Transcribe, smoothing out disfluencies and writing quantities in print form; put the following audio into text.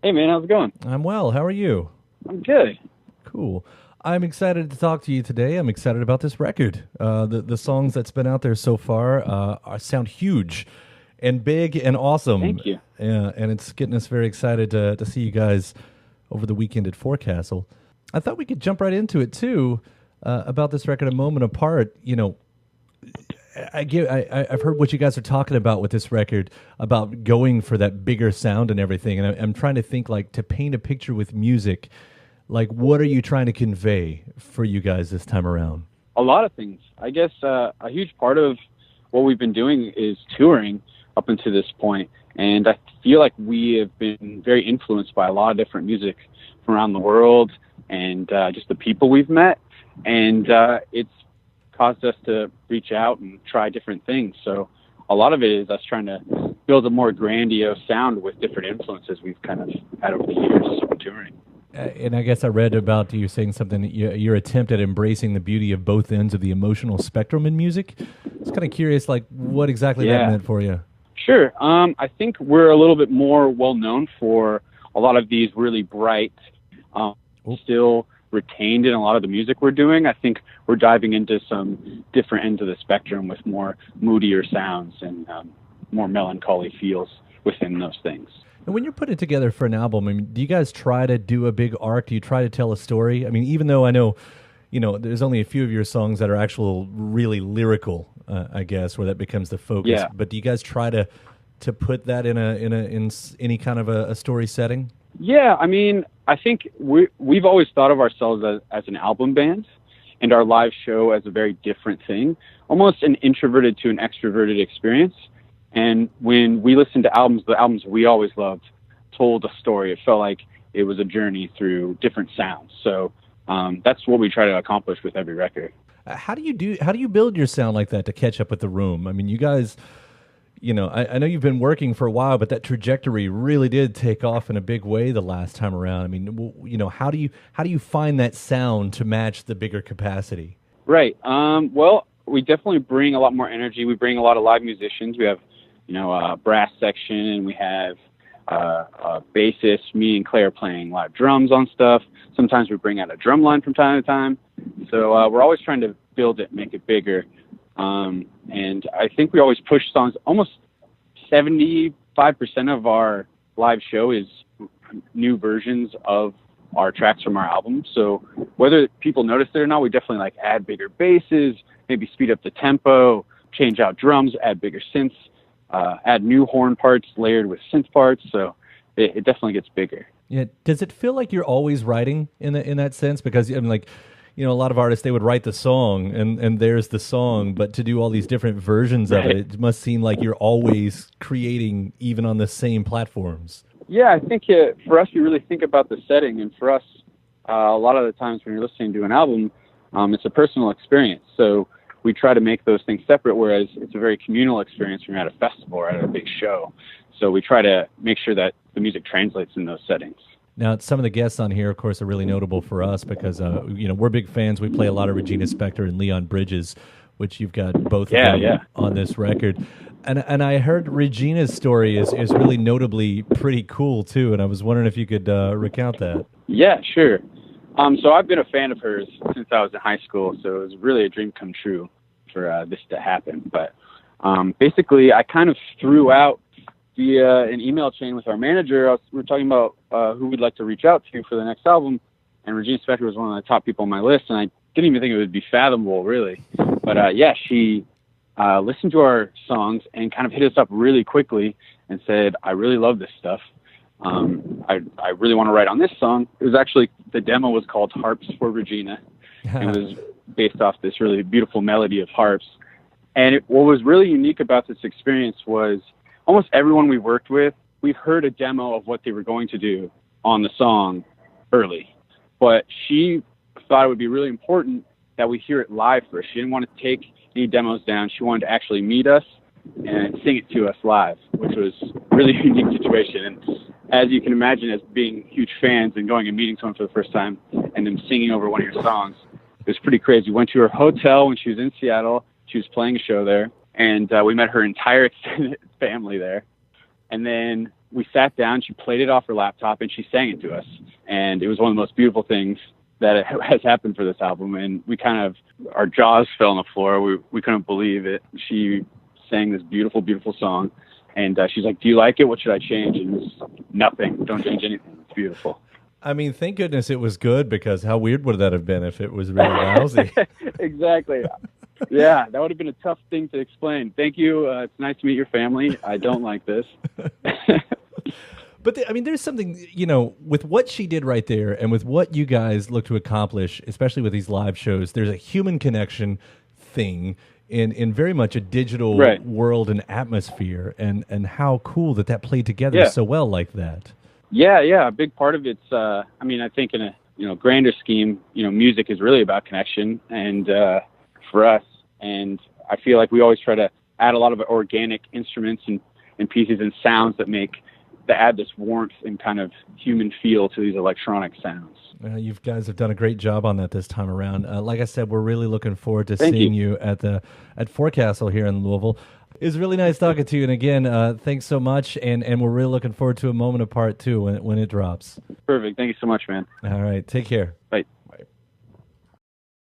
Hey man, how's it going? I'm well. How are you? I'm good. Cool. I'm excited to talk to you today. I'm excited about this record. The songs that's been out there so far sound huge and big and awesome. Thank you. Yeah, and it's getting us very excited to see you guys over the weekend at Forecastle. I thought we could jump right into it too about this record, A Moment Apart. I've heard what you guys are talking about with this record about going for that bigger sound and everything, and I'm trying to think like to paint a picture with music. Like, what are you trying to convey for you guys this time around? A lot of things. I guess a huge part of what we've been doing is touring up until this point, and I feel like we have been very influenced by a lot of different music from around the world, and just the people we've met, and it's caused us to reach out and try different things. So a lot of it is us trying to build a more grandiose sound with different influences we've kind of had over the years of touring. And I guess I read about you saying something that your attempt at embracing the beauty of both ends of the emotional spectrum in music. I was kind of curious, like, what exactly that Yeah. meant for you. Sure. I think we're a little bit more well known for a lot of these really bright, um, Oh, still retained in a lot of the music we're doing. I think we're diving into some different ends of the spectrum with more moodier sounds and more melancholy feels within those things. and when you're putting it together for an album, I mean, do you guys try to do a big arc? Do you try to tell a story? I mean, even though I know, there's only a few of your songs that are actual, really lyrical, I guess, where that becomes the focus. Yeah. But do you guys try to put that in any kind of a story setting? Yeah, I mean, I think we've always thought of ourselves as an album band, and our live show as a very different thing, almost an introverted to an extroverted experience. And when we listened to albums, the albums we always loved told a story. It felt like it was a journey through different sounds. So that's what we try to accomplish with every record. How do you build your sound like that to catch up with the room? I mean, you guys, I know you've been working for a while, but that trajectory really did take off in a big way the last time around. I mean, how do you find that sound to match the bigger capacity? Right. Well, we definitely bring a lot more energy. We bring a lot of live musicians. We have, a brass section, and we have a bassist. Me and Claire playing live drums on stuff. Sometimes we bring out a drum line from time to time. So we're always trying to build it, make it bigger. And I think we always push songs. Almost 75% of our live show is new versions of our tracks from our album. So whether people notice it or not, we definitely like add bigger basses, maybe speed up the tempo, change out drums, add bigger synths, add new horn parts layered with synth parts. So it definitely gets bigger. Yeah. Does it feel like you're always writing in that sense? Because I mean, like, a lot of artists they would write the song and there's the song, but to do all these different versions of it, Right. it must seem like you're always creating even on the same platforms. Yeah, I think for us, we really think about the setting. And for us, a lot of the times when you're listening to an album, it's a personal experience. So we try to make those things separate, whereas it's a very communal experience when you're at a festival or at a big show. So we try to make sure that the music translates in those settings. Now, some of the guests on here, of course, are really notable for us because we're big fans. We play a lot of Regina Spektor and Leon Bridges, which you've got both of Yeah, them yeah. on this record. And I heard Regina's story is really notably pretty cool too. And I was wondering if you could recount that. Yeah, sure. So I've been a fan of hers since I was in high school, so it was really a dream come true for this to happen. But basically, I kind of threw out via an email chain with our manager. We were talking about who we'd like to reach out to for the next album, and Regina Spektor was one of the top people on my list, and I didn't even think it would be fathomable, really. But yeah, she listened to our songs and kind of hit us up really quickly and said, "I really love this stuff. I really want to write on this song." It was actually, the demo was called Harps for Regina. It was based off this really beautiful melody of harps. And what was really unique about this experience was almost everyone we worked with, we've heard a demo of what they were going to do on the song early. But she thought it would be really important that we hear it live first. She didn't want to take any demos down. She wanted to actually meet us and sing it to us live, which was a really unique situation. And as you can imagine, as being huge fans and going and meeting someone for the first time and them singing over one of your songs, it was pretty crazy. We went to her hotel when she was in Seattle. She was playing a show there, and we met her entire extended family there. And then we sat down, she played it off her laptop, and she sang it to us. And it was one of the most beautiful things that has happened for this album. And we kind of, our jaws fell on the floor. We couldn't believe it. She sang this beautiful, beautiful song. And she's like, do you like it? What should I change? And it was nothing. Don't change anything. It's beautiful. I mean, thank goodness it was good, because how weird would that have been if it was really lousy? Exactly. Yeah, that would have been a tough thing to explain. Thank you. It's nice to meet your family. I don't like this. But I mean, there's something, with what she did right there and with what you guys look to accomplish, especially with these live shows, there's a human connection thing in very much a digital world and atmosphere, and how cool that played together so well like that. Yeah. A big part of it's, I think in a, grander scheme, music is really about connection, and for us, and I feel like we always try to add a lot of organic instruments and pieces and sounds that add this warmth and kind of human feel to these electronic sounds. You guys have done a great job on that this time around. Like I said, we're really looking forward to seeing you at Forecastle here in Louisville. It was really nice talking to you, and again, thanks so much, and we're really looking forward to A Moment Apart too when it drops. Perfect. Thank you so much, man. All right, take care. Bye.